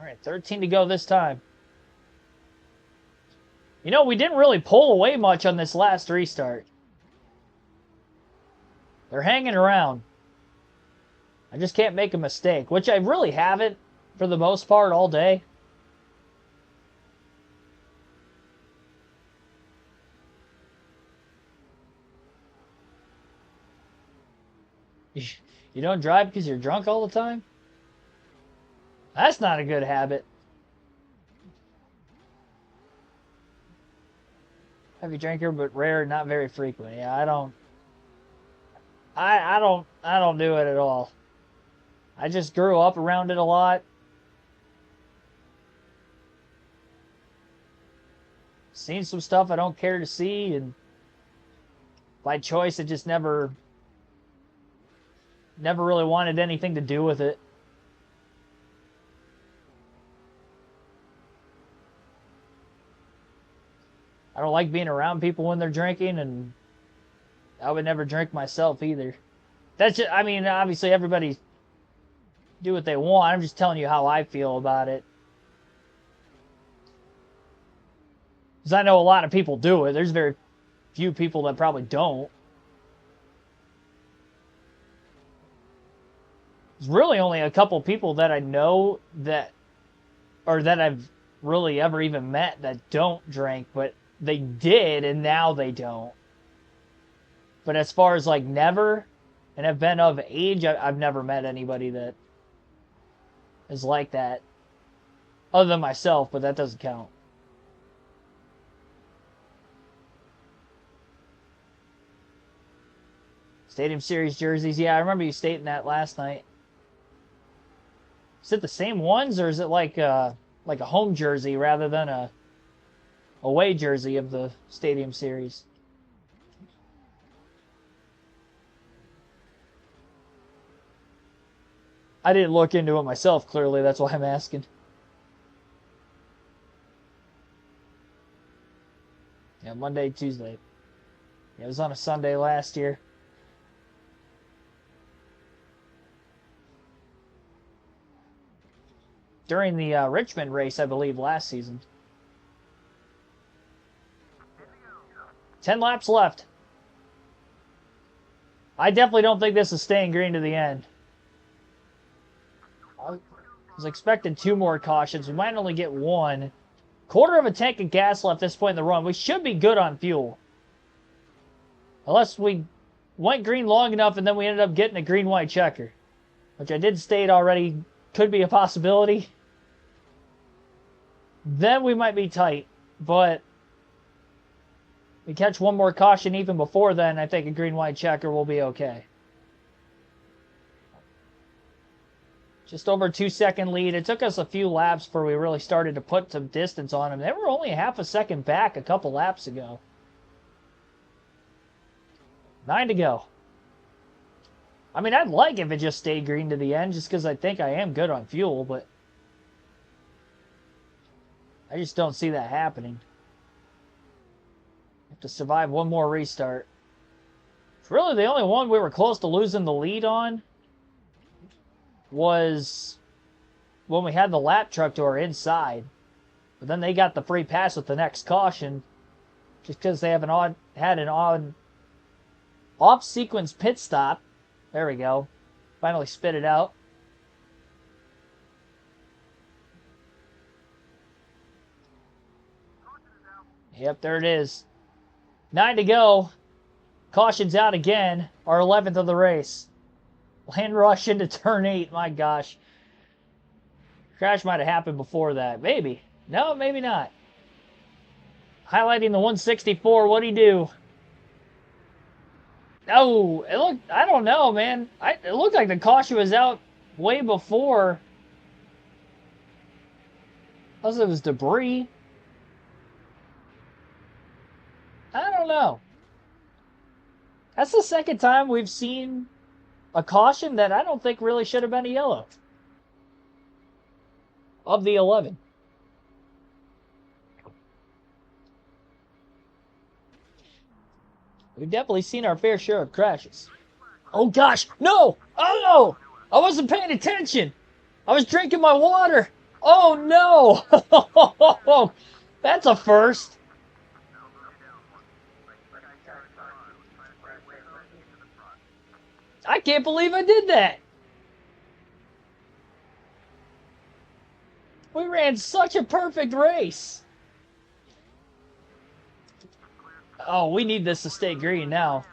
A: All right, 13 to go this time. You know, we didn't really pull away much on this last restart. They're hanging around. I just can't make a mistake, which I really haven't for the most part all day. You don't drive because you're drunk all the time? That's not a good habit. Heavy drinker, but rare, not very frequent. Yeah, I don't do it at all. I just grew up around it a lot. Seen some stuff I don't care to see, and by choice, it just never really wanted anything to do with it. I don't like being around people when they're drinking, and I would never drink myself either. That's just, I mean, obviously everybody do what they want. I'm just telling you how I feel about it. Because I know a lot of people do it. There's very few people that probably don't. There's really only a couple people that I know that, or that I've really ever even met that don't drink, but they did and now they don't. But as far as like never, and have been of age, I've never met anybody that is like that. Other than myself, but that doesn't count. Stadium Series jerseys. Yeah, I remember you stating that last night. Is it the same ones, or is it like a home jersey rather than a away jersey of the Stadium Series? I didn't look into it myself, clearly. That's why I'm asking. Yeah, Monday, Tuesday. Yeah, it was on a Sunday last year. During the Richmond race, I believe, last season. 10 laps left. I definitely don't think this is staying green to the end. I was expecting 2 more cautions. We might only get 1. Quarter of a tank of gas left this point in the run. We should be good on fuel. Unless we went green long enough and then we ended up getting a green-white checker. Which I did state already could be a possibility. Then we might be tight. But we catch 1 more caution even before then, I think a green-white checker will be okay. Just over 2-second lead. It took us a few laps before we really started to put some distance on them. They were only half a second back a couple laps ago. 9 to go. I mean, I'd like if it just stayed green to the end, just because I think I am good on fuel, but I just don't see that happening. Have to survive 1 more restart. It's really the only one we were close to losing the lead on was when we had the lap truck to our inside. But then they got the free pass with the next caution just because they have had an odd off-sequence pit stop. There we go. Finally spit it out. Yep, there it is. 9 to go. Caution's out again. Our 11th of the race. Land rush into turn 8. My gosh. Crash might have happened before that. Maybe. No, maybe not. Highlighting the 164. What'd he do? Oh, it looked... I don't know, man. It looked like the caution was out way before. Unless it was debris. I don't know. That's the second time we've seen a caution that I don't think really should have been a yellow. Of the 11. We've definitely seen our fair share of crashes. Oh gosh, no! Oh no! I wasn't paying attention! I was drinking my water! Oh, no! That's a first. I can't believe I did that. We ran such a perfect race. Oh, we need this to stay green now.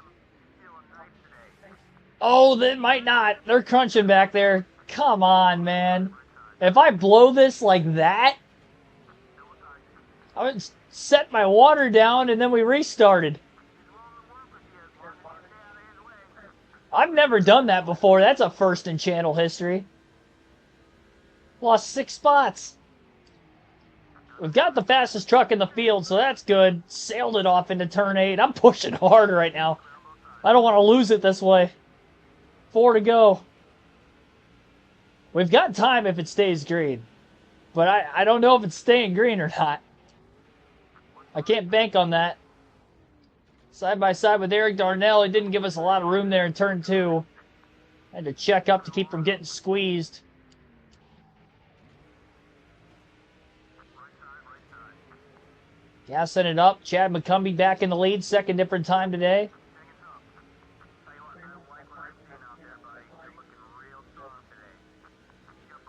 A: Oh, they might not. They're crunching back there. Come on, man. If I blow this like that, I would set my water down and then we restarted. I've never done that before. That's a first in channel history. Lost 6 spots. We've got the fastest truck in the field, so that's good. Sailed it off into turn 8. I'm pushing hard right now. I don't want to lose it this way. 4 to go. We've got time if it stays green. But I don't know if it's staying green or not. I can't bank on that. Side by side with Eric Darnell. He didn't give us a lot of room there in turn 2. Had to check up to keep from getting squeezed. Gassing it up. Chad McCumbee back in the lead. Second different time today.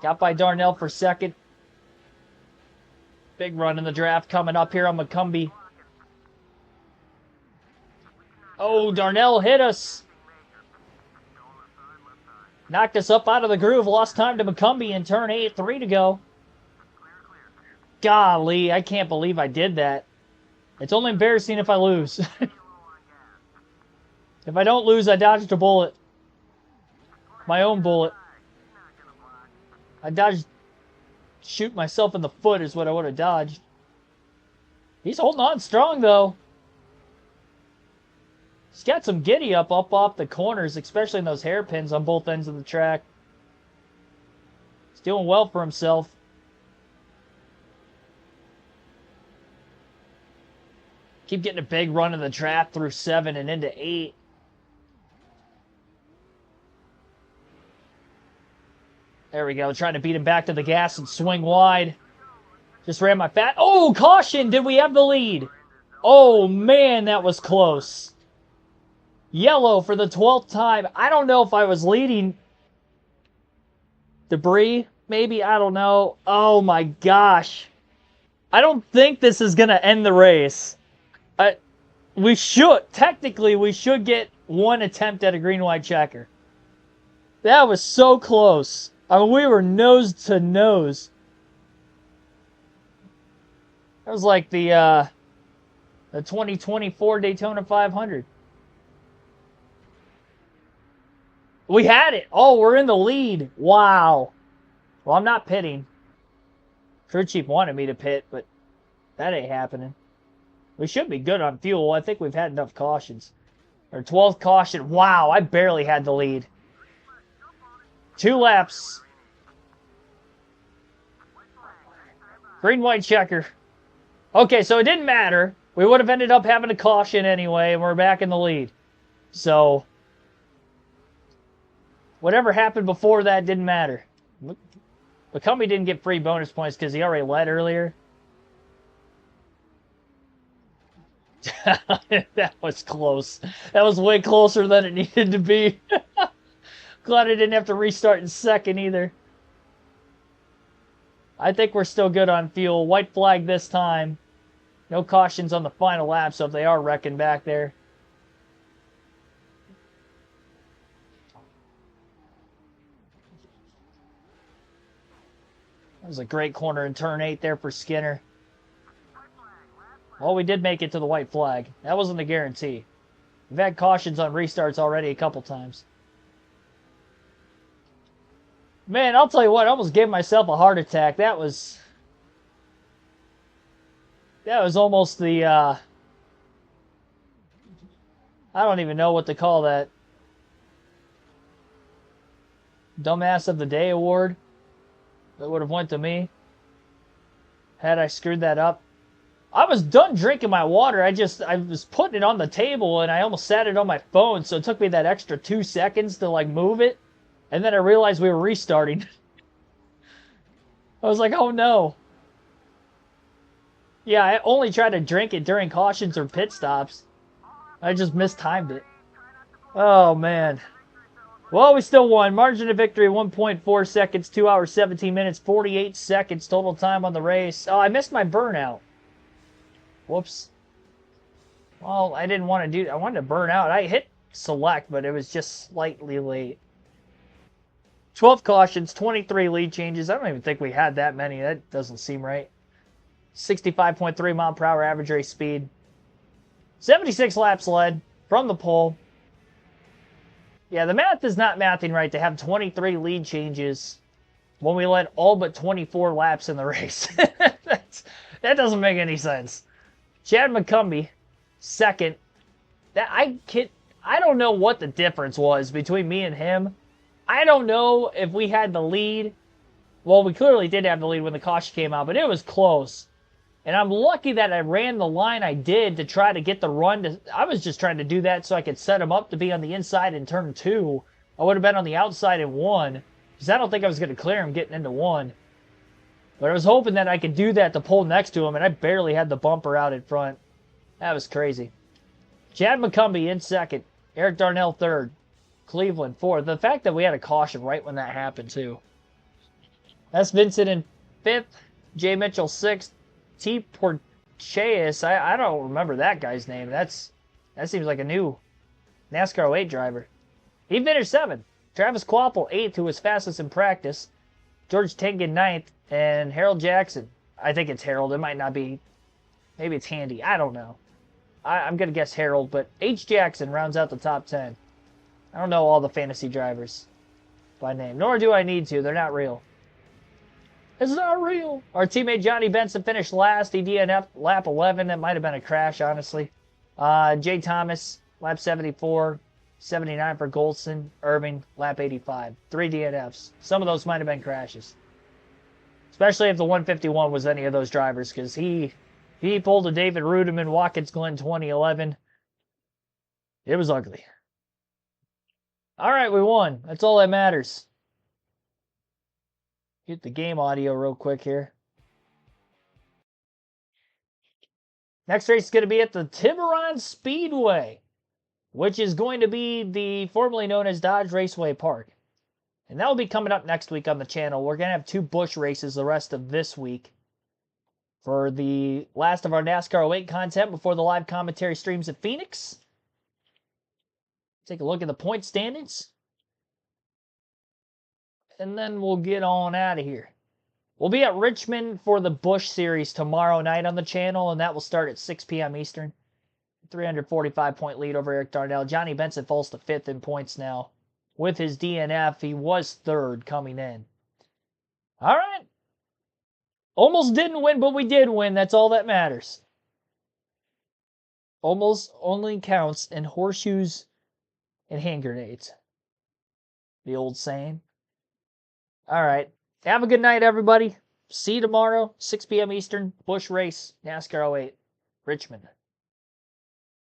A: Got by Darnell for second. Big run in the draft coming up here on McCumbee. Oh, Darnell hit us. Knocked us up out of the groove. Lost time to McCumbee in turn 8. 3 to go. Golly, I can't believe I did that. It's only embarrassing if I lose. If I don't lose, I dodged a bullet. My own bullet. I dodged... Shoot myself in the foot is what I would have dodged. He's holding on strong, though. He's got some giddy up off the corners, especially in those hairpins on both ends of the track. He's doing well for himself. Keep getting a big run in the draft through 7 and into 8. There we go. Trying to beat him back to the gas and swing wide. Just ran my fat. Oh, caution! Did we have the lead? Oh, man, that was close. Yellow for the 12th time. I don't know if I was leading. Debris, maybe? I don't know. Oh, my gosh. I don't think this is going to end the race. We should. Technically, we should get one attempt at a green-white checker. That was so close. I mean, we were nose to nose. That was like the 2024 Daytona 500. We had it. Oh, we're in the lead. Wow. Well, I'm not pitting. Crew Chief wanted me to pit, but that ain't happening. We should be good on fuel. I think we've had enough cautions. Our 12th caution. Wow, I barely had the lead. 2 laps. Green-white checker. Okay, so it didn't matter. We would have ended up having a caution anyway, and we're back in the lead. So, whatever happened before that didn't matter. McCumbee didn't get free bonus points because he already led earlier. That was close. That was way closer than it needed to be. Glad I didn't have to restart in second either. I think we're still good on fuel. White flag this time. No cautions on the final lap, so if they are wrecking back there. That was a great corner in turn 8 there for Skinner. Well, we did make it to the white flag. That wasn't a guarantee. We've had cautions on restarts already a couple times. Man, I'll tell you what, I almost gave myself a heart attack. That was almost the, I don't even know what to call that. Dumbass of the Day award. That would have went to me. Had I screwed that up. I was done drinking my water. I was putting it on the table and I almost sat it on my phone, so it took me that extra 2 seconds to like move it. And then I realized we were restarting. I was like, oh no. Yeah, I only tried to drink it during cautions or pit stops. I just mistimed it. Oh, man. Well, we still won. Margin of victory, 1.4 seconds, 2 hours, 17 minutes, 48 seconds total time on the race. Oh, I missed my burnout. Whoops. Well, I didn't want to do... I wanted to burn out. I hit select, but it was just slightly late. 12 cautions, 23 lead changes. I don't even think we had that many. That doesn't seem right. 65.3 mile per hour average race speed. 76 laps led from the pole. Yeah, the math is not mathing right to have 23 lead changes when we led all but 24 laps in the race. That doesn't make any sense. Chad McCumbee, second. I don't know what the difference was between me and him. I don't know if we had the lead. Well, we clearly did have the lead when the caution came out, but it was close. And I'm lucky that I ran the line I did to try to get the run. I was just trying to do that so I could set him up to be on the inside in turn 2. I would have been on the outside in 1. Because I don't think I was going to clear him getting into 1. But I was hoping that I could do that to pull next to him, and I barely had the bumper out in front. That was crazy. Chad McCumbee in second. Eric Darnell third. Cleveland fourth. The fact that we had a caution right when that happened, too. That's Vincent in fifth. Jay Mitchell sixth. T. Porteus, I don't remember that guy's name. That seems like a new NASCAR 08 driver. He finished 7th. Travis Quapple 8th, who was fastest in practice. George Tengen 9th, and Harold Jackson. I think it's Harold. It might not be. Maybe it's Handy. I don't know. I'm going to guess Harold, but H. Jackson rounds out the top 10. I don't know all the fantasy drivers by name, nor do I need to. They're not real. It's not real. Our teammate Johnny Benson finished last. He DNF'd lap 11. That might have been a crash, honestly. Jay Thomas, lap 74. 79 for Goldson. Irving, lap 85. 3 DNFs. Some of those might have been crashes. Especially if the 151 was any of those drivers, because he pulled a David Rudiman Watkins Glen 2011. It was ugly. All right, we won. That's all that matters. Get the game audio real quick here. Next race is going to be at the Tiburon Speedway, which is going to be the formerly known as Dodge Raceway Park. And that will be coming up next week on the channel. We're going to have 2 Busch races the rest of this week for the last of our NASCAR 08 content before the live commentary streams at Phoenix. Take a look at the point standings. And then we'll get on out of here. We'll be at Richmond for the Busch Series tomorrow night on the channel, and that will start at 6 p.m. Eastern. 345-point lead over Eric Darnell. Johnny Benson falls to 5th in points now. With his DNF, he was 3rd coming in. All right. Almost didn't win, but we did win. That's all that matters. Almost only counts in horseshoes and hand grenades. The old saying. All right. Have a good night, everybody. See you tomorrow, 6 p.m. Eastern. Busch Race, NASCAR 08, Richmond.